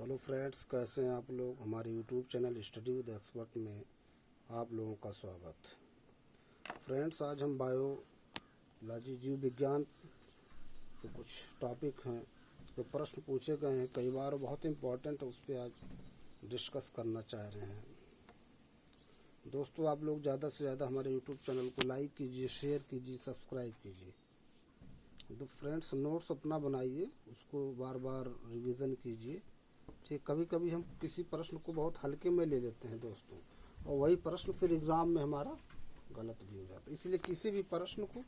Hello friends, कैसे हैं आप लोग। हमारे YouTube channel study with expert में आप लोगों का स्वागत। फ्रेंड्स, आज हम बायोलॉजी जीव विज्ञान के कुछ टॉपिक हैं जो प्रश्न पूछे गए हैं कई बार, बहुत इम्पोर्टेंट है, उस पर आज डिस्कस करना चाह रहे हैं। दोस्तों, आप लोग ज़्यादा से ज़्यादा हमारे यूट्यूब चैनल को लाइक कीजिए, शेयर कीजिए, सब्सक्राइब कीजिए। तो फ्रेंड्स, नोट्स अपना बनाइए, उसको बार बार रिवीजन कीजिए। ठीक, कभी कभी हम किसी प्रश्न को बहुत हल्के में ले लेते हैं दोस्तों, और वही प्रश्न फिर एग्ज़ाम में हमारा गलत भी हो जाता है। इसलिए किसी भी प्रश्न को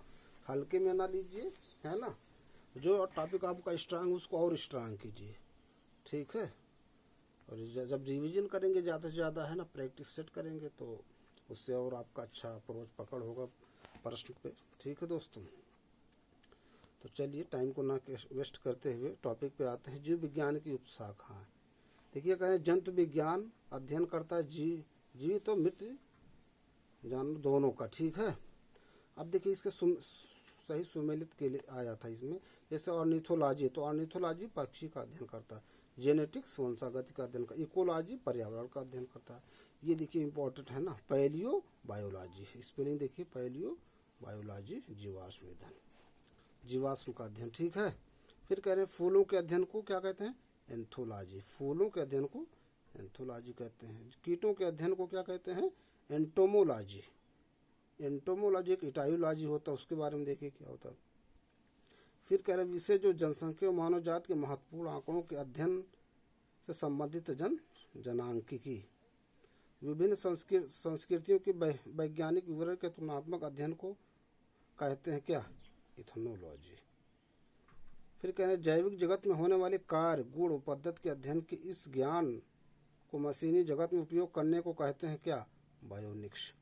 हल्के में ना लीजिए, है ना। जो टॉपिक आपका स्ट्रांग उसको और स्ट्रांग कीजिए, ठीक है। और जब रिवीजन करेंगे ज़्यादा से ज़्यादा, है ना, प्रैक्टिस सेट करेंगे, तो उससे और आपका अच्छा अप्रोच पकड़ होगा प्रश्न पे। ठीक है दोस्तों, तो चलिए टाइम को ना वेस्ट करते हुए टॉपिक पे आते हैं। जीव विज्ञान की उपशाखाएं। देखिए, कह रहे जंतु विज्ञान अध्ययन करता है जीवित और मृत जानवर दोनों का। ठीक है। अब देखिए, इसके सही सुमेलित के लिए आया था इसमें, जैसे ऑर्निथोलॉजी, तो ऑर्निथोलॉजी पक्षी का अध्ययन करता है। जेनेटिक्स वंशागति का अध्ययन करता है। इकोलॉजी पर्यावरण का अध्ययन करता है। ये देखिए इंपॉर्टेंट है ना। पैलियो बायोलॉजी, स्पेलिंग देखिए, पैलियो बायोलॉजी जीवाश्म ईंधन, जीवाश्म का अध्ययन। ठीक है। फिर कह रहे हैं फूलों के अध्ययन को क्या कहते हैं? एंथोलॉजी। फूलों के अध्ययन को एंथोलॉजी कहते हैं। कीटों के अध्ययन को क्या कहते हैं? एंटोमोलॉजी। एंटोमोलॉजी एक इटायोलॉजी होता है, उसके बारे में देखिए क्या होता है। फिर कह रहे हैं विषय जो जनसंख्या और मानव जात के महत्वपूर्ण आंकड़ों के अध्ययन से संबंधित जनांकिकी। विभिन्न संस्कृतियों के वैज्ञानिक विवरण के तुलनात्मक अध्ययन को कहते हैं क्या? इथनोलॉजी। फिर कह रहे हैं जैविक जगत में होने वाले कार्य, गुण और पद्धति के अध्ययन के इस ज्ञान को मशीनी जगत में उपयोग करने को कहते हैं क्या? बायोनिक्स।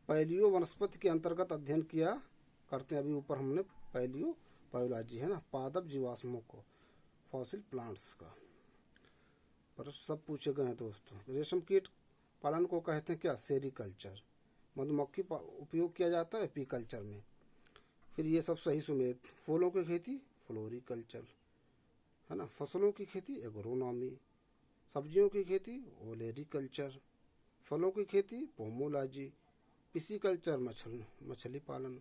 पैलियो वनस्पति के अंतर्गत अध्ययन किया करते हैं, अभी ऊपर हमने पैलियो बायोलॉजी है ना, पादप जीवाश्मों को, फॉसिल प्लांट्स का पर सब पूछे गए हैं दोस्तों। रेशम कीट पालन को कहते हैं क्या? सेरीकल्चर। मधुमक्खी उपयोग किया जाता है एपीकल्चर में। फिर ये सब सही सुमेलित। फूलों की खेती फ्लोरिकल्चर, है ना। फसलों की खेती एग्रोनॉमी। सब्जियों की खेती ओलेरिकल्चर। फलों की खेती पोमोलॉजी। पिसीकल्चर मछली पालन।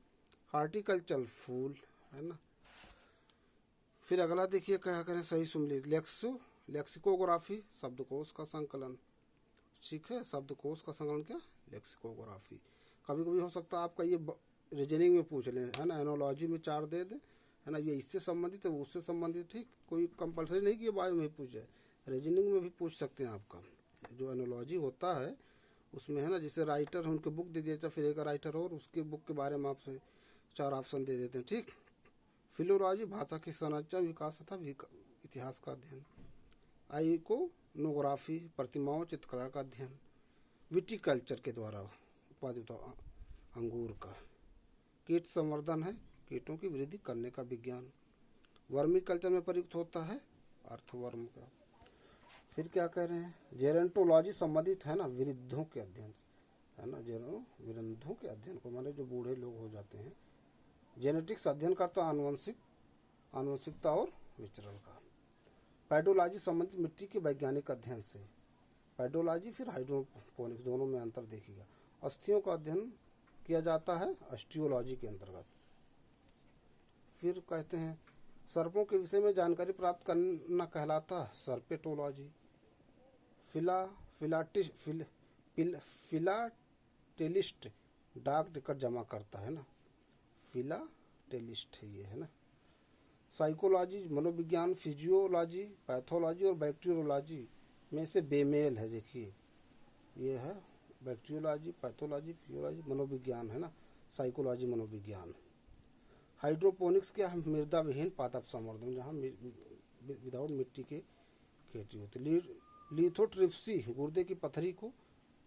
हार्टिकल्चर फूल, है ना। फिर अगला देखिए क्या करें सही सुमेलित। लेक्सिकोग्राफी, शब्दकोश का संकलन। ठीक है, शब्दकोश का संकलन क्या? लेक्सिकोग्राफी। कभी कभी हो सकता है आपका ये रीजनिंग में पूछ लें, है ना। एनोलॉजी में 4 दे दे, है ना, ये इससे संबंधित है, वो उससे संबंधित। ठीक, कोई कंपलसरी नहीं कि ये बायो में पूछे, रीजनिंग में भी पूछ सकते हैं आपका। जो एनोलॉजी होता है उसमें, है ना, जैसे राइटर है उनके बुक दे दिया था, फिर एक राइटर और उसके बुक के बारे में आपसे 4 ऑप्शन दे देते हैं। ठीक। फिलोलॉजी भाषा की संरचना, विकास तथा इतिहास का अध्ययन। आइकोनोग्राफी प्रतिमाओं चित्रकला का अध्ययन। विटिकल्चर के द्वारा उत्पादित अंगूर का। कीट संवर्धन है कीटों की वृद्धि करने का विज्ञान। वर्मी कल्चर में प्रयुक्त होता है अर्थवर्म का। फिर क्या कह रहे हैं? जेरेंटोलॉजी संबंधित है ना वृद्धों के अध्ययन, है ना। वृद्धों के अध्ययन को माने जो बूढ़े लोग हो जाते हैं। जेनेटिक्स अध्ययन करता आनुवंशिकता और विचरण का। पैडोलॉजी संबंधित मिट्टी के वैज्ञानिक अध्ययन से। पैडोलॉजी फिर हाइड्रोपोनिक्स, दोनों में अंतर देखिएगा। अस्थियों का अध्ययन किया जाता है ऑस्टियोलॉजी के अंतर्गत। फिर कहते हैं सर्पों के विषय में जानकारी प्राप्त करना कहलाता है सर्पेटोलॉजी। फिलाटेलिस्ट डाक टिकट जमा करता है ना, फिलाटेलिस्ट है ये, है ना। साइकोलॉजी मनोविज्ञान। फिजियोलॉजी पैथोलॉजी और बैक्टीरियोलॉजी में से बेमेल है। देखिए ये है बैक्टीरियोलॉजी, पैथोलॉजी, फिजियोलॉजी, मनोविज्ञान, है ना। साइकोलॉजी मनोविज्ञान। हाइड्रोपोनिक्स क्या है? मृदा विहीन पादप संवर्धन, जहाँ विदाउट मिट्टी के खेती होती। लिथोट्रिप्सी गुर्दे की पथरी को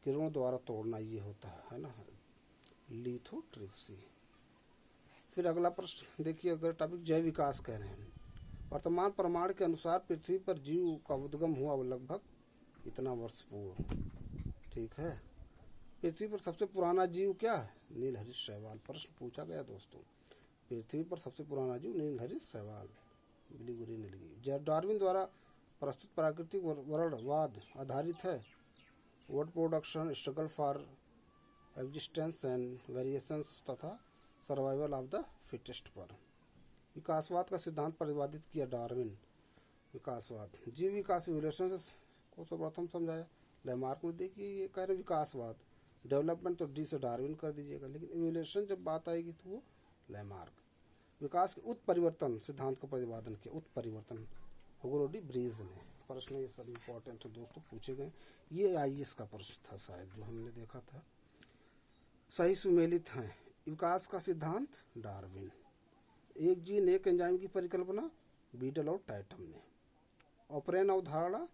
किरणों द्वारा तोड़ना, ये होता है ना, लिथोट्रिप्सी। फिर अगला प्रश्न देखिए, अगर टॉपिक जैव विकास कह रहे हैं। वर्तमान प्रमाण के अनुसार पृथ्वी पर जीव का उद्गम हुआ लगभग इतना वर्ष पूर्व। ठीक है। पृथ्वी पर सबसे पुराना जीव क्या है? नीलहरित शैवाल। प्रश्न पूछा गया दोस्तों, पृथ्वी पर सबसे पुराना जीव नीलहरित शैवाल, बिलीगुरी नीलगिरी। डार्विन द्वारा प्रस्तुत प्राकृतिक वर्णवाद आधारित है। Word production, struggle for existence and variations तथा सर्वाइवल ऑफ द फिटेस्ट पर। विकासवाद का सिद्धांत प्रतिपादित किया डार्विन। विकासवाद, जीव विकास इवोल्यूशन को सर्वप्रथम समझाया लैमार्क में। देखिए ये कह रहे विकासवाद, डेवलपमेंट तो डी से डार्विन कर दीजिएगा, लेकिन इवोल्यूशन जब बात आएगी तो वो लैमार्क। विकास के उत्परिवर्तन सिद्धांत का प्रतिपादन किया। उत्परिवर्तन हुगो डी ब्रीज ने। प्रश्न ये सब इंपॉर्टेंट है दोस्तों, पूछे गए। ये आईएएस का प्रश्न था शायद जो हमने देखा था। सही सुमेलित हैं। विकास का सिद्धांत डार्विन। एक जीन एक एंजाइम की परिकल्पना बीटल और टाइटम ने। ऑपरेन अवधारणा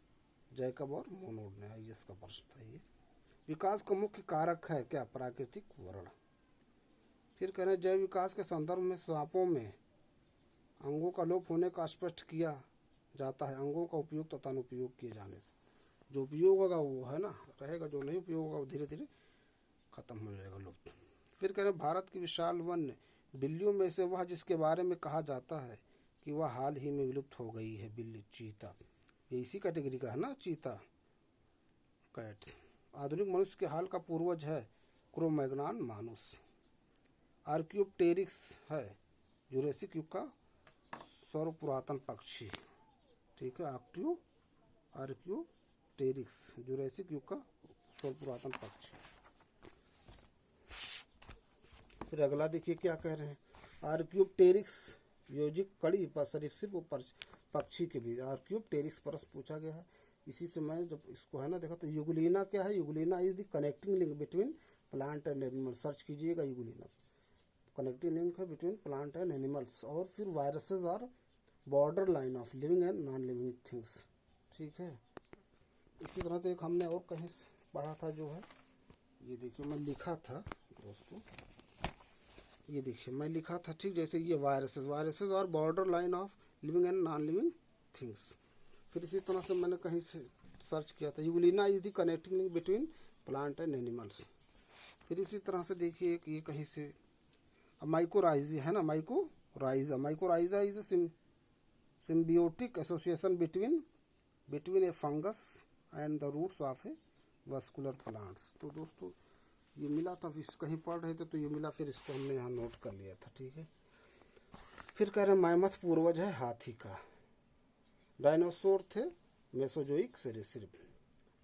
जैकब और मोनोड ने। आईएएस का प्रश्न था ये। विकास का मुख्य कारक है क्या? प्राकृतिक वर्ण। फिर कह रहे हैं जैव विकास के संदर्भ में सांपों में अंगों का लोप होने का स्पष्ट किया जाता है अंगों का उपयोग तथा अनुपयोग किए जाने से। जो उपयोग होगा वो है ना रहेगा, जो नहीं उपयोग होगा वो धीरे धीरे खत्म हो जाएगा लुप्त। फिर कह रहे हैं भारत की विशाल वन्य बिल्लियों में से वह जिसके बारे में कहा जाता है कि वह हाल ही में विलुप्त हो गई है, बिल्ली, चीता। ये इसी कैटेगरी का है ना, चीता, कैट। आधुनिक मनुष्य के हाल का पूर्वज है क्रो-मैग्नॉन मानुस। आर्क्योप्टेरिक्स है जुरेसिक युग का सर्वपुरातन पक्षी। ठीक है, आर्क्योप्टेरिक्स जुरेसिक युग का सर्वपुरातन पक्षी। फिर अगला देखिए क्या कह रहे हैं। आर्क्योप्टेरिक्स योजिक कड़ी पर सरीसृप पक्षी के भी आर्क्योप्टेरिक्स प्रश्न पूछा गया है। इसी से मैं जब इसको है ना देखा तो यूगुलिना क्या है? Euglena is the connecting link between plant and animal. Search कीजिएगा यूगुलिना, कनेक्टिंग लिंक है बिटवीन प्लांट एंड एनिमल्स। और फिर viruses are border line of living and non living things. ठीक है, इसी तरह से एक हमने और कहीं पढ़ा था जो है, ये देखिए मैं लिखा था दोस्तों, ये देखिए मैं लिखा था, ठीक, जैसे ये viruses are border line of living and non living things. फिर इसी तरह से मैंने कहीं से सर्च किया था Euglena is the connecting link between plant and animals. फिर इसी तरह से देखिए एक ये कहीं से माइकोराइजा है ना, mycorrhiza is symbiotic association between a fungus and the roots of a vascular plants. तो दोस्तों ये मिला था, कहीं पढ़ रहे थे तो ये मिला, फिर इसको हमने यहाँ नोट कर लिया था। ठीक है, फिर कह रहे हैं मैमथ पूर्वज है हाथी का। डायनासोर थे मेसोजोइक सरीसृप।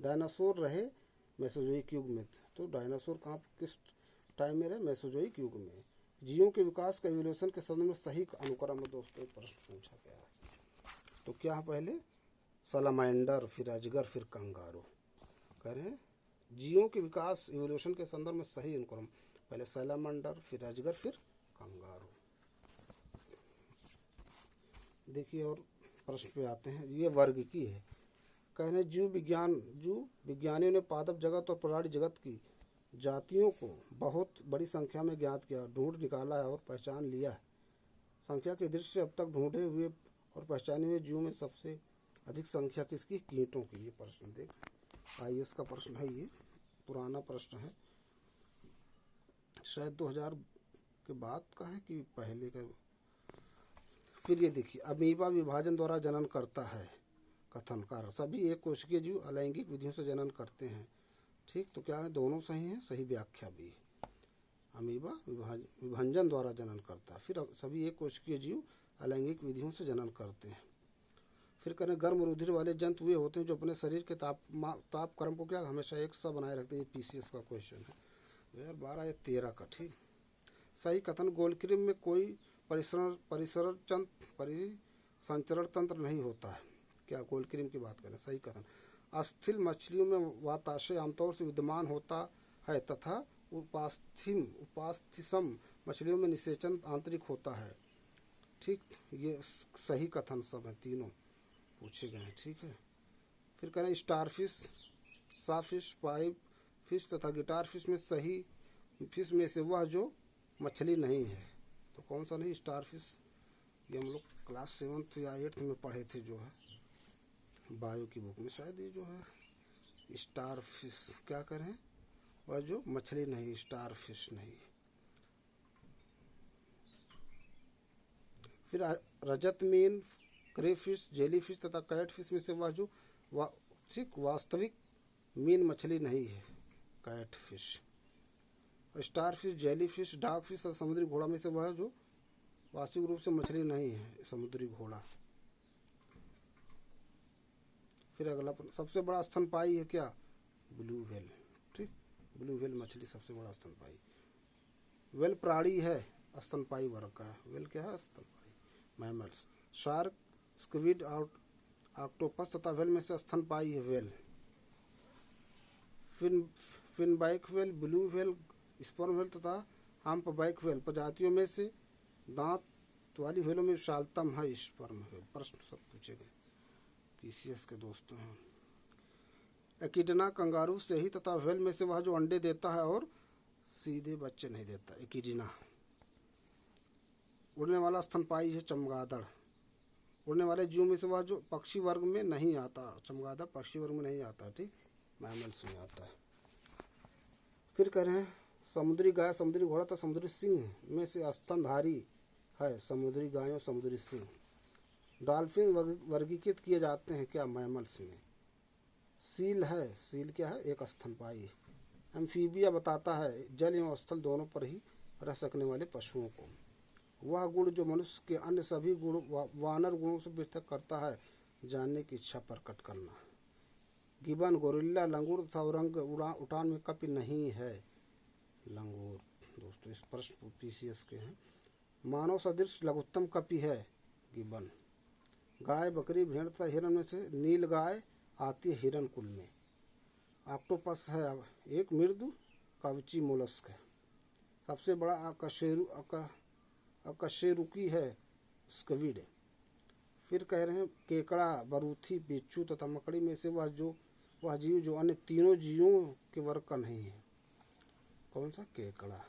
डायनासोर रहे मेसोजोइक युग में। तो डायनासोर कहाँ किस टाइम में रहे? मेसोजोइक युग में। जीवों के विकास का इवोल्यूशन के संदर्भ में सही अनुक्रम में दोस्तों प्रश्न पूछा गया है। तो क्या है? पहले सलामांडर, फिर अजगर, फिर कंगारू। कह रहे हैं जीवों के विकास इवोल्यूशन के संदर्भ में सही अनुक्रम, पहले सलामांडर, फिर अजगर, फिर कंगारू। देखिए और प्रश्न पे आते हैं। ये वर्ग की है। कह रहे हैं जीव विज्ञानियों ने पादप जगत और प्राणी जगत की जातियों को बहुत बड़ी संख्या में ज्ञात किया, ढूंढ निकाला है और पहचान लिया है। संख्या के दृष्टि से अब तक ढूंढे हुए और पहचाने हुए जीवों में सबसे अधिक संख्या किसकी? कीटों की। ये प्रश्न देख, आईएएस का प्रश्न है, ये पुराना प्रश्न है, शायद 2000 के बाद का है कि पहले का। फिर ये देखिए अमीबा विभाजन द्वारा जनन करता है। कथनकार सभी एक कोशिकीय जीव अलैंगिक विधियों से जनन करते हैं। ठीक, तो क्या है? दोनों सही हैं, सही व्याख्या भी है। अमीबा विभाजन द्वारा जनन करता है। फिर सभी एक कोशिकीय जीव अलैंगिक विधियों से जनन करते हैं। फिर करें गर्म रुधिर वाले जंतु वे होते हैं जो अपने शरीर के तापक्रम को क्या हमेशा एक सा बनाए रखते हैं। ये पीसीएस का क्वेश्चन है 2012 या 13 का। ठीक, सही कथन गोलकृमि में कोई परिसंचरण तंत्र नहीं होता है। क्या? गोलकृमि की बात करें, सही कथन। अस्थिल मछलियों में वाताशय आमतौर से विद्यमान होता है तथा उपास्थिसम मछलियों में निषेचन आंतरिक होता है। ठीक, ये सही कथन सब है, तीनों पूछे गए हैं। ठीक है, फिर कह रहे हैं स्टारफिश, साफिश, पाइप फिश तथा गिटार फिश में सही फिश में से वह जो मछली नहीं है। तो कौन सा नहीं? स्टारफिश। ये हम लोग क्लास 7th या 8th में पढ़े थे जो है बायो की बुक में, शायद ये जो है स्टारफिश क्या करें, वह जो मछली नहीं, स्टारफिश नहीं। फिर रजत मीन क्रेफिश, जेलीफिश तथा कैटफिश में से वह जो वास्तविक मीन मछली नहीं है कैटफिश। स्टारफिश, जेलीफिश, डॉगफिश तथा समुद्री घोड़ा में से वह जो वास्तविक रूप से मछली नहीं है समुद्री घोड़ा। फिर अगला सबसे बड़ा स्तनपायी है क्या? Blue whale. ठीक, ब्लू व्हेल मछली सबसे बड़ा स्तनपायी। व्हेल प्राणी है, स्तनपायी वर्ग का है। व्हेल क्या है? स्तनपायी। मैमल्स, शार्क, स्क्विड, ऑक्टोपस तथा व्हेल में से स्तनपायी है whale. Finback whale, blue whale, sperm whale तथा हम्पबैक व्हेल प्रजातियों में से दांत वाली व्हेलों में विशालतम है स्पर्म व्हेल। प्रश्न सब पूछे गए, पीसीएस के दोस्तों हैं। एकिडना कंगारू से ही तथा व्हेल में से वह जो अंडे देता है और सीधे बच्चे नहीं देता, एकिडना। उड़ने वाला स्तनपायी है चमगादड़। उड़ने वाले जीवों में से वह जो पक्षी वर्ग में नहीं आता, चमगादड़ पक्षी वर्ग में नहीं आता। ठीक, मैमल्स में आता है। फिर कह रहे हैं समुद्री गाय, समुद्री घोड़ा तथा समुद्री सिंह में से स्तनधारी है समुद्री गाय और समुद्री सिंह। डॉल्फिन वर्गीकृत किए जाते हैं क्या? मैमल्स में। सील है, सील क्या है? एक स्तनपायी। एम्फीबिया बताता है जल एवं स्थल दोनों पर ही रह सकने वाले पशुओं को। वह गुण जो मनुष्य के अन्य सभी गुण वानर गुणों से पृथक करता है, जानने की इच्छा प्रकट करना। गिबन, गोरिल्ला, लंगूर तथा औरंग उड़ान में कपि नहीं है लंगूर। दोस्तों इस प्रश्न पीसीएस के हैं। मानव सदृश लघुत्तम कपि है गिबन। गाय, बकरी, भेड़ तथा हिरण में से नील गाय आती है हिरण कुल में। ऑक्टोपस है एक मृदु कवची मोलस्क है। सबसे बड़ा अकशेरुकी है स्क्विड। फिर कह रहे हैं केकड़ा, बरूथी, बिच्छू तथा मकड़ी में से वह जीव जो अन्य तीनों जीवों के वर्ग का नहीं है। कौन सा? केकड़ा।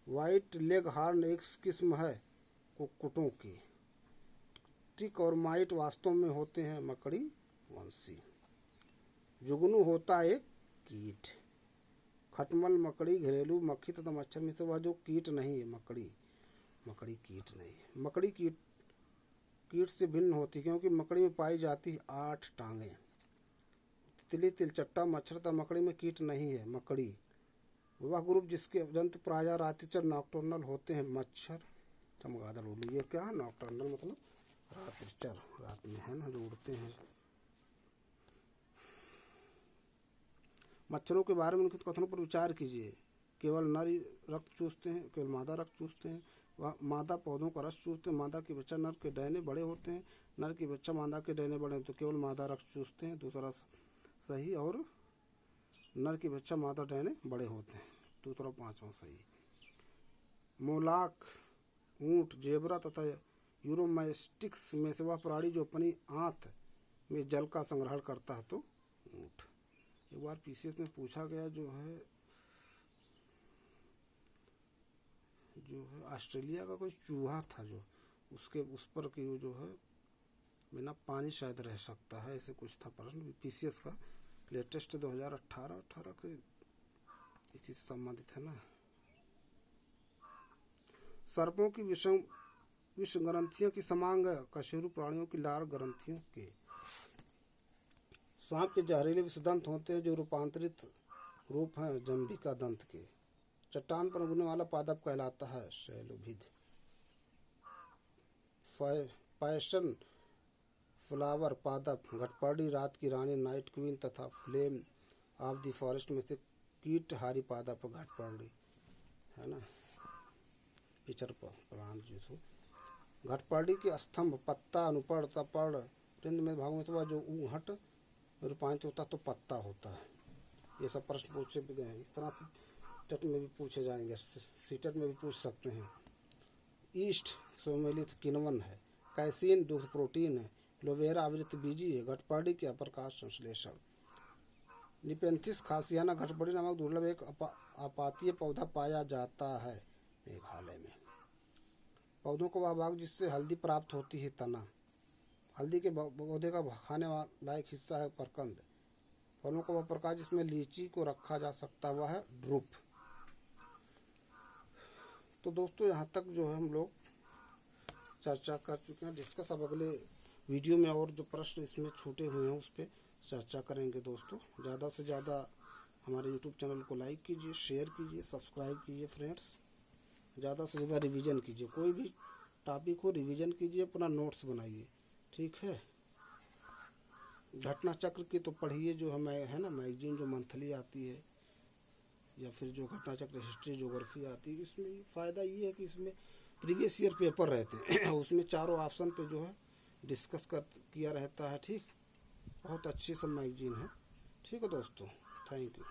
वाइट लेग हार्न एक किस्म है कुक्कुटों की। टिक और माइट वास्तव में होते हैं मकड़ी वंशी। जुगनू होता एक कीट। खटमल, मकड़ी, घरेलू मक्खी तथा मच्छर में से वह जो कीट नहीं है मकड़ी कीट नहीं है। मकड़ी कीट से भिन्न होती है क्योंकि मकड़ी में पाई जाती है 8 टांगें। तितली, तिलचट्टा, मच्छर तथा मकड़ी में कीट नहीं है मकड़ी। वह ग्रुप जिसके जंतु प्रायः रात्रिचर नॉक्टर्नल होते हैं मच्छर, चमगादड़, उल्लू। ये क्या है? नॉक्टर्नल मतलब रात्रिचर, रात में है ना जो उड़ते हैं। मच्छरों के बारे में उनके कथनों पर विचार कीजिए। केवल नर रक्त चूसते हैं, केवल मादा रक्त चूसते हैं। वह मादा पौधों का रस चूसते हैं। मादा के बच्चा नर के डैने बड़े होते हैं। नर के बच्चा मादा के डैने बड़े हैं तो केवल मादा रक्त चूसते हैं, दूसरा सही। और नर के बच्चा मादा डैने बड़े होते हैं, दूसरा 5वां सही। मोलाक, ऊंट, जेबरा तथा यूरोमैस्टिक्स में से वह प्राणी जो अपनी आंत में जल का संग्रहण करता है तो ऊंट। एक बार पीसीएस में पूछा गया जो है ऑस्ट्रेलिया का कोई चूहा था जो उसके उस पर कि वो जो है बिना पानी शायद रह सकता है, ऐसे कुछ था प्रश्न। पीसीएस का लेटेस्ट 2018 के इसी से संबंधित है ना। सर्पों की विष ग्रंथियों की समांग कशेरु प्राणियों की लार ग्रंथियों के। सांप के जहरीले विषदंत होते हैं जो रूपांतरित रूप हैं जंभिका दंत के। चट्टान पर उगने वाला पादप कहलाता है शैलोभिद। पैशन फ्लावर पादप, घटपर्डी, रात की रानी, नाइट क्वीन तथा फ्लेम ऑफ द फॉरेस्ट में से कीटहारी पादप घटपर्डी है ना, पिचर प्लांट जो। घटपर्डी के स्तंभ, पत्ता, अनुपड़, तपड़, वृंद में भागों में से वह जो ऊहट रूपांतरित होता तो पत्ता होता है। ये सब प्रश्न पूछे भी गए। इस तरह से टेट में भी पूछे जाएंगे, सीटेट में भी पूछ सकते हैं। ईस्ट सोमेलित किण्वन है। कैसीन दुग्ध प्रोटीन है। लोवेरा आवृत बीजी है। घटपर्डी के अप्रकाश संश्लेषण। निपेंथिस खासियाना घटपर्डी नामक दुर्लभ एक आपातीय पौधा पाया जाता है मेघालय में। पौधों का वह भाग जिससे हल्दी प्राप्त होती है तना। हल्दी के पौधे का खाने लायक हिस्सा है परकंद। फलों का वह प्रकार जिसमें लीची को रखा जा सकता वह है ड्रुप। तो दोस्तों यहाँ तक जो है हम लोग चर्चा कर चुके हैं, डिस्कस। अब अगले वीडियो में और जो प्रश्न इसमें छूटे हुए हैं उस पर चर्चा करेंगे दोस्तों। ज़्यादा से ज़्यादा हमारे यूट्यूब चैनल को लाइक कीजिए, शेयर कीजिए, सब्सक्राइब कीजिए फ्रेंड्स। ज़्यादा से ज़्यादा रिवीजन कीजिए, कोई भी टॉपिक हो रिवीजन कीजिए, अपना नोट्स बनाइए, ठीक है। घटना चक्र की तो पढ़िए, जो हमें है ना मैगजीन जो मंथली आती है, या फिर जो घटना चक्र हिस्ट्री ज्योग्राफी आती है, इसमें फ़ायदा ये है कि इसमें प्रीवियस ईयर पेपर रहते हैं उसमें चारों ऑप्शन पे जो है डिस्कस किया रहता है, ठीक। बहुत अच्छी सब मैगजीन है, ठीक है दोस्तों। Thank you.